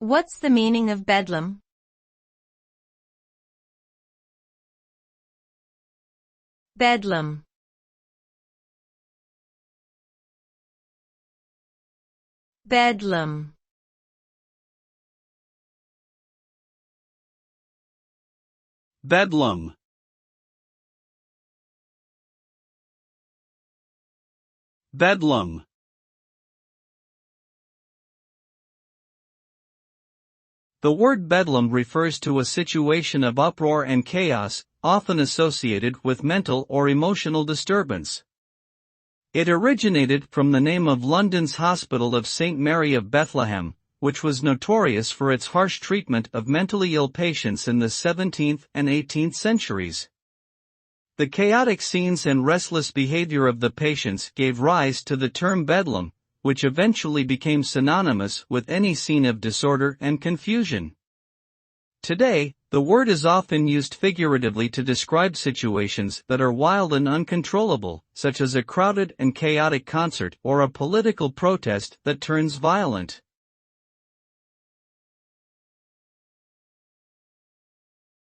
What's the meaning of bedlam? Bedlam. Bedlam. Bedlam. Bedlam. The word bedlam refers to a situation of uproar and chaos, often associated with mental or emotional disturbance. It originated from the name of London's Hospital of St. Mary of Bethlehem, which was notorious for its harsh treatment of mentally ill patients in the 17th and 18th centuries. The chaotic scenes and restless behavior of the patients gave rise to the term bedlam, which eventually became synonymous with any scene of disorder and confusion. Today, the word is often used figuratively to describe situations that are wild and uncontrollable, such as a crowded and chaotic concert or a political protest that turns violent.